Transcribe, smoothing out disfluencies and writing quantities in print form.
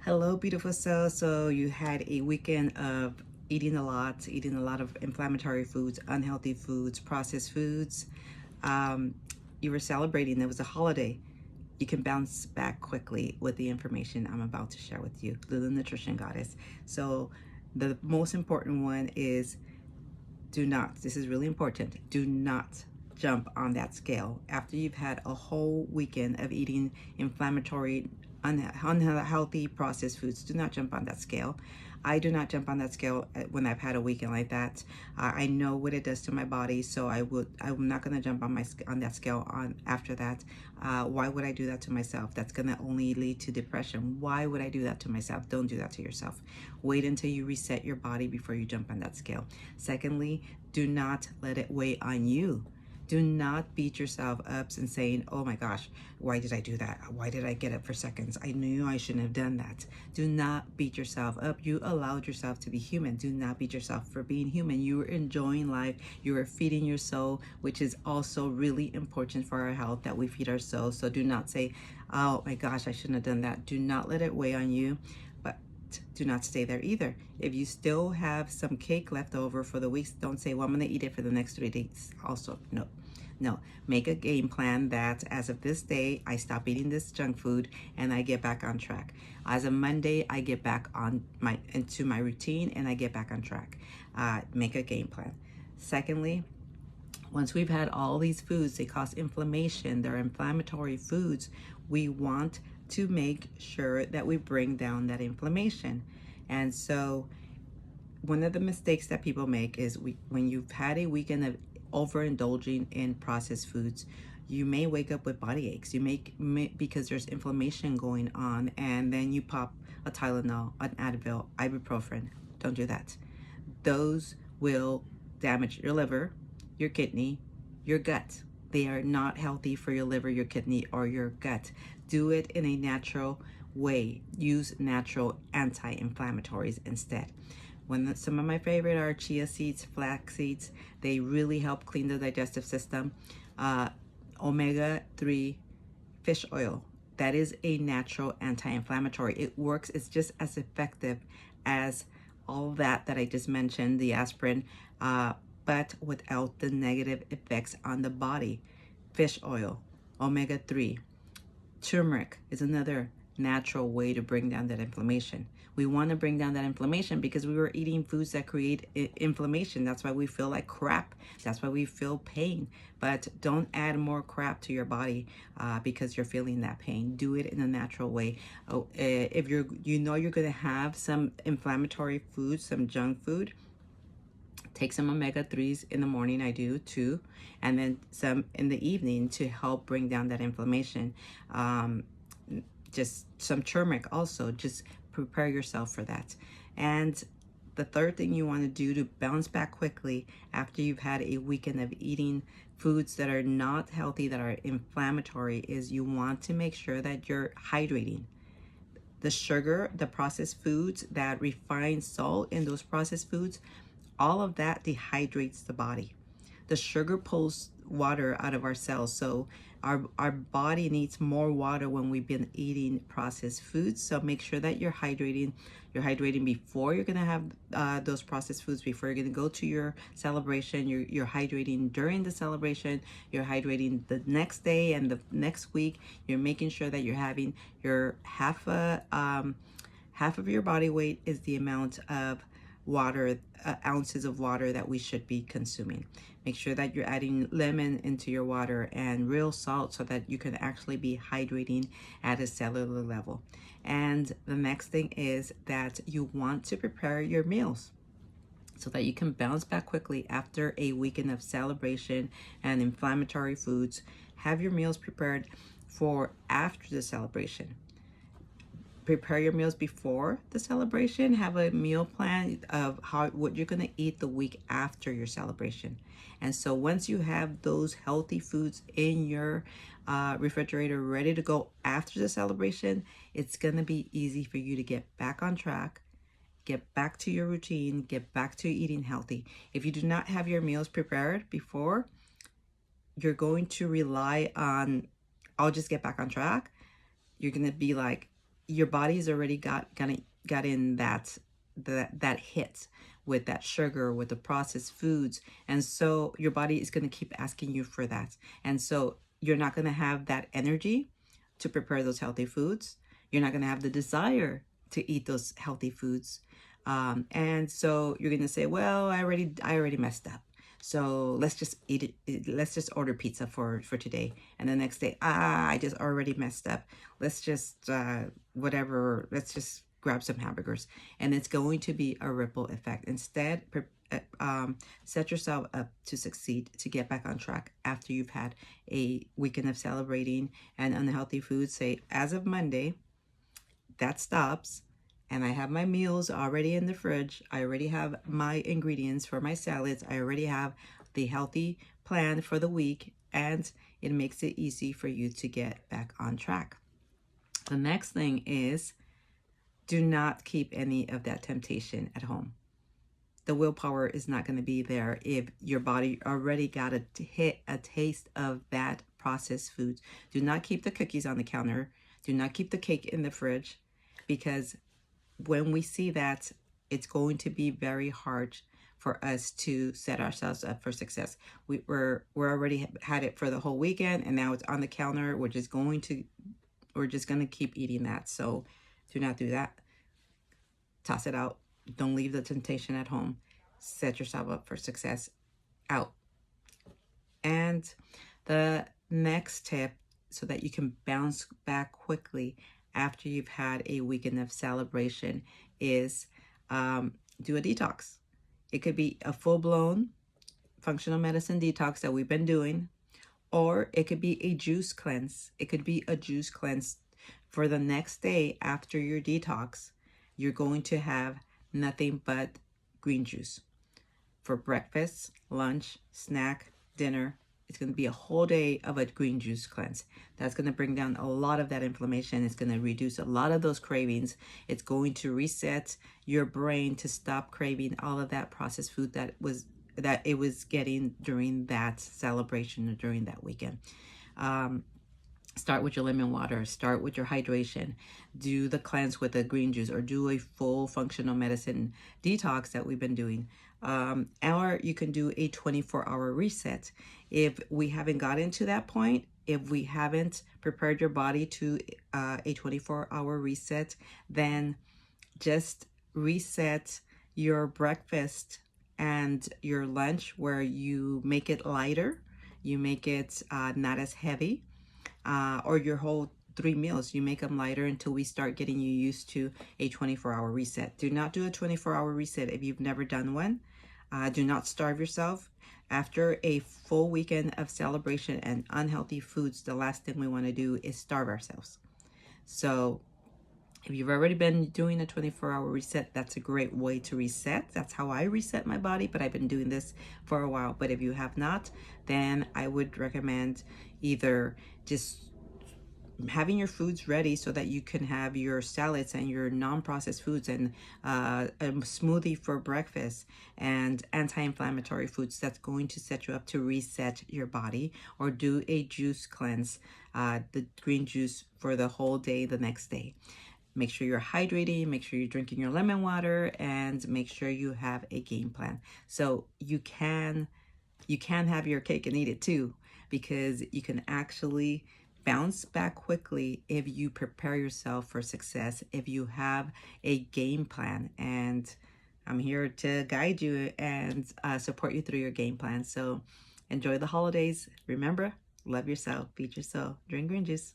Hello, beautiful soul. So you had a weekend of eating a lot of inflammatory foods, unhealthy foods, processed foods. Um, you were celebrating. There was a holiday. You can bounce back quickly with the information I'm about to share with you, Little Nutrition Goddess. So the most important one is do not, this is really important, do not jump on that scale after you've had a whole weekend of eating inflammatory, unhealthy processed foods. Do not jump on that scale. I do not jump on that scale when I've had a weekend like that. I know what it does to my body, so I'm not going to jump on that scale on after that. Why would I do that to myself? That's going to only lead to depression. Why would I do that to myself? Don't do that to yourself. Wait until you reset your body before you jump on that scale. Secondly, do not let it weigh on you. Do not beat yourself up and saying, oh my gosh, why did I do that? Why did I get up for seconds? I knew I shouldn't have done that. Do not beat yourself up. You allowed yourself to be human. Do not beat yourself for being human. You are enjoying life. You are feeding your soul, which is also really important for our health, that we feed our soul. So do not say, oh my gosh, I shouldn't have done that. Do not let it weigh on you. But do not stay there either. If you still have some cake left over for the week, don't say, well, I'm going to eat it for the next 3 days. Also, no. Make a game plan that as of this day, I stop eating this junk food and I get back on track. As of Monday, I get back into my routine and I get back on track. Make a game plan. Secondly, once we've had all these foods, they cause inflammation, they're inflammatory foods, we want to make sure that we bring down that inflammation. And so one of the mistakes that people make is when you've had a weekend of overindulging in processed foods, you may wake up with body aches. You may because there's inflammation going on, and then you pop a Tylenol, an Advil, ibuprofen. Don't do that. Those will damage your liver, your kidney, your gut. They are not healthy for your liver, your kidney, or your gut. Do it in a natural way. Use natural anti-inflammatories instead. Some of my favorite are chia seeds, flax seeds. They really help clean the digestive system. Omega-3 fish oil. That is a natural anti-inflammatory. It works. It's just as effective as all that I just mentioned, the aspirin, but without the negative effects on the body. Fish oil, omega-3. Turmeric is another natural way to bring down that inflammation. We want to bring down that inflammation because we were eating foods that create inflammation. That's why we feel like crap. That's why we feel pain. But don't add more crap to your body because you're feeling that pain. Do it in a natural way. If you're going to have some inflammatory food, some junk food, take some omega-3s in the morning. I do too, and then some in the evening to help bring down that inflammation. Just some turmeric also. Just prepare yourself for that. And the third thing you want to do to bounce back quickly after you've had a weekend of eating foods that are not healthy, that are inflammatory, is you want to make sure that you're hydrating. The sugar, the processed foods, that refined salt in those processed foods, all of that dehydrates the body. The sugar pulls water out of our cells, so our body needs more water when we've been eating processed foods. So make sure that you're hydrating. You're hydrating before you're gonna have those processed foods, before you're gonna go to your celebration. You're hydrating during the celebration. You're hydrating the next day and the next week. You're making sure that you're having your half of your body weight is the amount of water, ounces of water that we should be consuming. Make sure that you're adding lemon into your water and real salt so that you can actually be hydrating at a cellular level. And the next thing is that you want to prepare your meals so that you can bounce back quickly after a weekend of celebration and inflammatory foods. Have your meals prepared for after the celebration. Prepare your meals before the celebration. Have a meal plan of what you're going to eat the week after your celebration. And so once you have those healthy foods in your refrigerator ready to go after the celebration, it's going to be easy for you to get back on track, get back to your routine, get back to eating healthy. If you do not have your meals prepared before, you're going to rely on, I'll just get back on track. You're going to be like, your body's already got in that hit with that sugar, with the processed foods, and so your body is going to keep asking you for that, and so you're not going to have that energy to prepare those healthy foods. You're not going to have the desire to eat those healthy foods, and so you're going to say, well, I already messed up, so let's just eat it. Let's just order pizza for today. And the next day, I just already messed up. Let's just whatever. Let's just grab some hamburgers. And it's going to be a ripple effect. Instead, set yourself up to succeed, to get back on track after you've had a weekend of celebrating and unhealthy foods. Say, as of Monday, that stops, and I have my meals already in the fridge. I already have my ingredients for my salads. I already have the healthy plan for the week, and it makes it easy for you to get back on track. The next thing is, do not keep any of that temptation at home. The willpower is not going to be there if your body already got a taste of that processed foods. Do not keep the cookies on the counter. Do not keep the cake in the fridge, because when we see that, it's going to be very hard for us to set ourselves up for success. We're already had it for the whole weekend, and now it's on the counter. We're just going to keep eating that. So do not do that. Toss it out. Don't leave the temptation at home. Set yourself up for success out. And the next tip, so that you can bounce back quickly after you've had a weekend of celebration, is do a detox. It could be a full-blown functional medicine detox that we've been doing, or it could be a juice cleanse. It could be a juice cleanse for the next day after your detox. You're going to have nothing but green juice for breakfast, lunch, snack, dinner. It's going to be a whole day of a green juice cleanse. That's going to bring down a lot of that inflammation. It's going to reduce a lot of those cravings. It's going to reset your brain to stop craving all of that processed food that it was getting during that celebration or during that weekend. Start with your lemon water. Start with your hydration. Do the cleanse with the green juice, or do a full functional medicine detox that we've been doing. Or you can do a 24-hour reset. If we haven't gotten to that point, if we haven't prepared your body to a 24-hour reset, then just reset your breakfast and your lunch, where you make it lighter, you make it not as heavy, or your whole 3 meals, you make them lighter until we start getting you used to a 24-hour reset. Do not do a 24-hour reset if you've never done one. Do not starve yourself. After a full weekend of celebration and unhealthy foods, the last thing we want to do is starve ourselves. So if you've already been doing a 24-hour reset, that's a great way to reset. That's how I reset my body, but I've been doing this for a while. But if you have not, then I would recommend either just having your foods ready so that you can have your salads and your non-processed foods, and a smoothie for breakfast, and anti-inflammatory foods that's going to set you up to reset your body, or do a juice cleanse, the green juice for the whole day the next day. Make sure you're hydrating, make sure you're drinking your lemon water, and make sure you have a game plan. So you can have your cake and eat it too, because you can actually bounce back quickly if you prepare yourself for success, if you have a game plan. And I'm here to guide you and support you through your game plan. So enjoy the holidays. Remember, love yourself, feed yourself, drink green juice.